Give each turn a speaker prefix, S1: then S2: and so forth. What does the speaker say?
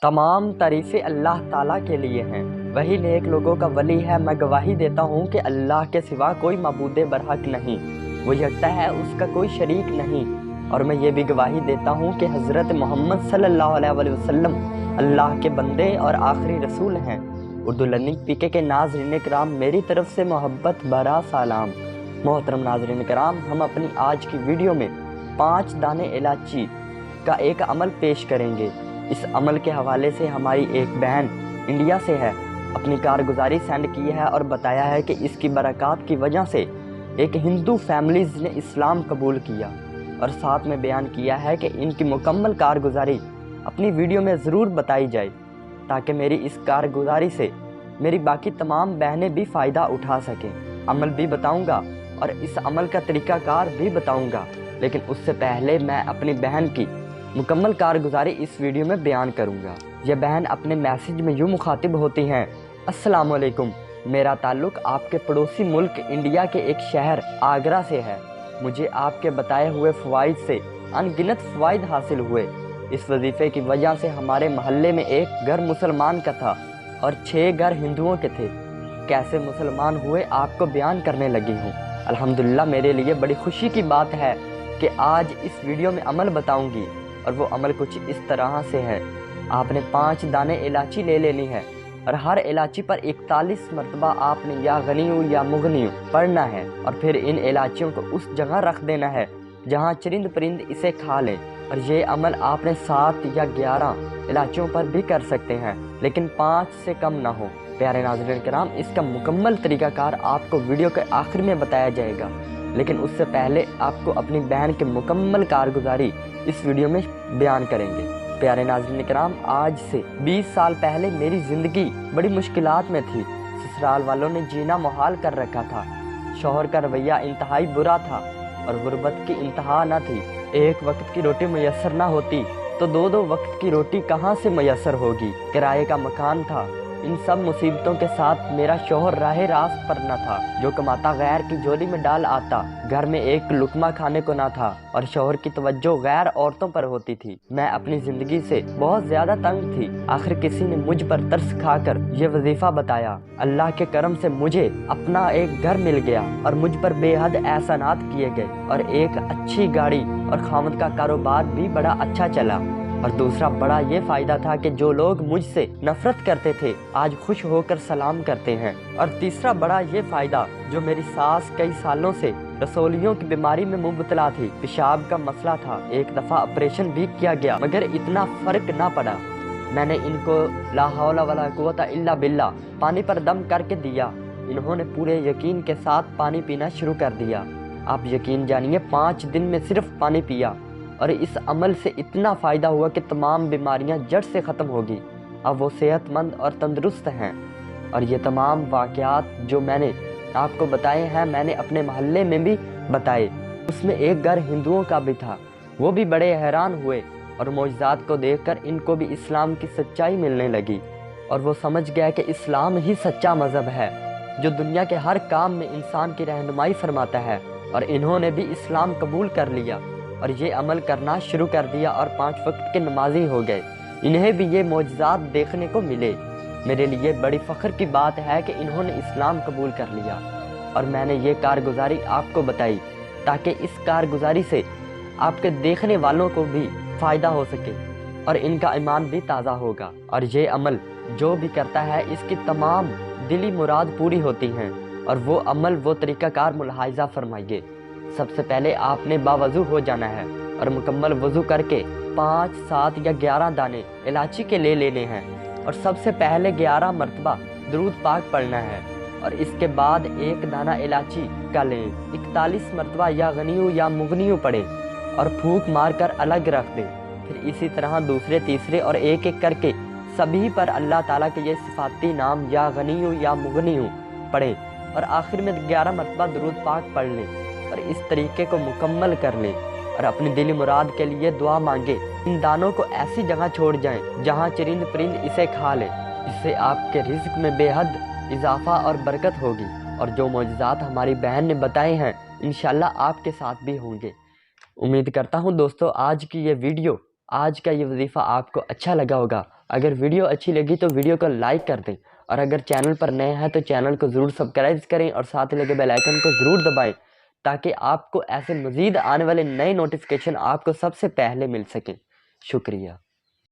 S1: तमाम तारीफ़ें अल्लाह ताला के लिए हैं। वही नेक लोगों का वली है। मैं गवाही देता हूँ कि अल्लाह के सिवा कोई माबूद बरहक नहीं, वो यकता है, उसका कोई शरीक नहीं। और मैं ये भी गवाही देता हूँ कि हज़रत मोहम्मद सल्लल्लाहु अलैहि वसल्लम अल्लाह के बंदे और आखिरी रसूल हैं। उर्दू लर्निंग पीके के नाज़रीन कराम, मेरी तरफ से मोहब्बत भरा सलाम। मोहतरम नाज़रीन कराम, हम अपनी आज की वीडियो में 5 दाने इलायची का एक अमल पेश करेंगे। इस अमल के हवाले से हमारी एक बहन इंडिया से है, अपनी कारगुजारी सेंड की है और बताया है कि इसकी बरक़ात की वजह से एक हिंदू फैमिलीज़ ने इस्लाम कबूल किया, और साथ में बयान किया है कि इनकी मुकम्मल कारगुजारी अपनी वीडियो में ज़रूर बताई जाए, ताकि मेरी इस कारगुजारी से मेरी बाकी तमाम बहनें भी फ़ायदा उठा सकें। अमल भी बताऊंगा और इस अमल का तरीक़ाकार भी बताऊंगा, लेकिन उससे पहले मैं अपनी बहन की मुकम्मल कारगुजारी इस वीडियो में बयान करूंगा। यह बहन अपने मैसेज में यूँ मुखातिब होती हैं, अस्सलाम वालेकुम, मेरा ताल्लुक़ आपके पड़ोसी मुल्क इंडिया के एक शहर आगरा से है। मुझे आपके बताए हुए फ़वाइद से अनगिनत फ़वाइद हासिल हुए। इस वजीफ़े की वजह से हमारे महल्ले में एक घर मुसलमान का था और 6 घर हिंदुओं के थे। कैसे मुसलमान हुए आपको बयान करने लगी हूँ। अल्हम्दुलिल्लाह, मेरे लिए बड़ी खुशी की बात है कि आज इस वीडियो में अमल बताऊंगी, और वो अमल कुछ इस तरह से है। आपने 5 दाने इलायची ले लेनी है, और हर इलायची पर 41 मरतबा आपने या गनीयू या मुगनियू पढ़ना है, और फिर इन इलायचियों को उस जगह रख देना है जहाँ चरिंद परिंद इसे खा लें। और ये अमल आपने 7 या 11 इलायचियों पर भी कर सकते हैं, लेकिन 5 से कम ना हो। प्यारे नाज़रीन किराम, इसका मुकम्मल तरीक़ाकार आपको वीडियो के आखिर में बताया जाएगा, लेकिन उससे पहले आपको अपनी बहन की मुकम्मल कारगुजारी इस वीडियो में बयान करेंगे। प्यारे नाज़रीन किराम, आज से 20 साल पहले मेरी ज़िंदगी बड़ी मुश्किलात में थी। ससुराल वालों ने जीना मुहाल कर रखा था। शौहर का रवैया इंतहाई बुरा था और गुर्बत की इंतहा न थी। एक वक्त की रोटी मैसर ना होती तो 2-2 वक्त की रोटी कहाँ से मैसर होगी। किराए का मकान था। इन सब मुसीबतों के साथ मेरा शौहर राह रास्त पर न था, जो कमाता गैर की झोली में डाल आता। घर में एक लुकमा खाने को ना था और शौहर की तवज्जो गैर औरतों पर होती थी। मैं अपनी जिंदगी से बहुत ज्यादा तंग थी। आखिर किसी ने मुझ पर तरस खाकर ये वजीफा बताया। अल्लाह के करम से मुझे अपना एक घर मिल गया और मुझ पर बेहद एहसानात किए गए, और एक अच्छी गाड़ी और खामद का कारोबार भी बड़ा अच्छा चला। और दूसरा बड़ा ये फ़ायदा था कि जो लोग मुझसे नफ़रत करते थे आज खुश होकर सलाम करते हैं। और तीसरा बड़ा ये फ़ायदा, जो मेरी सास कई सालों से रसोलियों की बीमारी में मुब्तला थी, पेशाब का मसला था। एक दफ़ा ऑपरेशन भी किया गया, मगर इतना फ़र्क ना पड़ा। मैंने इनको ला हौला वला कुव्वता इल्ला बिल्ला पानी पर दम करके दिया। इन्होंने पूरे यकीन के साथ पानी पीना शुरू कर दिया। आप यकीन जानिए, 5 दिन में सिर्फ पानी पिया, और इस अमल से इतना फ़ायदा हुआ कि तमाम बीमारियां जड़ से ख़त्म होगी। अब वो सेहतमंद और तंदुरुस्त हैं। और ये तमाम वाक़यात जो मैंने आपको बताए हैं, मैंने अपने महल्ले में भी बताए। उसमें एक घर हिंदुओं का भी था। वो भी बड़े हैरान हुए और मौजज़ात को देखकर इनको भी इस्लाम की सच्चाई मिलने लगी, और वो समझ गया कि इस्लाम ही सच्चा मज़हब है जो दुनिया के हर काम में इंसान की रहनुमाई फरमाता है। और इन्होंने भी इस्लाम कबूल कर लिया और ये अमल करना शुरू कर दिया, और 5 वक्त के नमाजी हो गए। इन्हें भी ये मौजज़ात देखने को मिले। मेरे लिए बड़ी फ़ख्र की बात है कि इन्होंने इस्लाम कबूल कर लिया, और मैंने ये कारगुजारी आपको बताई ताकि इस कारगुजारी से आपके देखने वालों को भी फ़ायदा हो सके और इनका ईमान भी ताज़ा होगा। और ये अमल जो भी करता है, इसकी तमाम दिली मुराद पूरी होती हैं। और वो अमल, वो तरीक़ाकार मुलाहिज़ा फरमाइए। सबसे पहले आपने बावज़ू हो जाना है और मुकम्मल वज़ू करके 5, 7 या 11 दाने इलायची के ले लेने हैं, और सबसे पहले 11 मरतबा दुरूद पाक पढ़ना है, और इसके बाद एक दाना इलायची का लें। 41 मरतबा या गनीयू या मुगनियू पढ़ें और फूंक मार कर अलग रख दें। फिर इसी तरह दूसरे, तीसरे और एक एक करके सभी पर अल्लाह ताला के ये सिफाती नाम या गनीयू या मुगनियू पढ़ें, और आखिर में 11 मरतबा दुरूद पाक पढ़ लें। और इस तरीके को मुकम्मल कर लें और अपनी दिली मुराद के लिए दुआ मांगे। इन दानों को ऐसी जगह छोड़ जाएं जहां चरिंद परिंद इसे खा ले। इससे आपके रिज़्क़ में बेहद इजाफा और बरकत होगी, और जो मौजज़ात हमारी बहन ने बताए हैं इंशाल्लाह आपके साथ भी होंगे। उम्मीद करता हूं दोस्तों, आज की ये वीडियो, आज का ये वजीफ़ा आपको अच्छा लगा होगा। اگر ویڈیو اچھی لگی تو ویڈیو کو لائک کر دیں، اور اگر چینل پر نئے ہیں تو چینل کو ضرور سبسکرائب کریں اور ساتھ لگے بیل آئیکن کو ضرور دبائیں تاکہ آپ کو ایسے مزید آنے والے نئے نوٹیفیکیشن آپ کو سب سے پہلے مل سکیں۔ شکریہ۔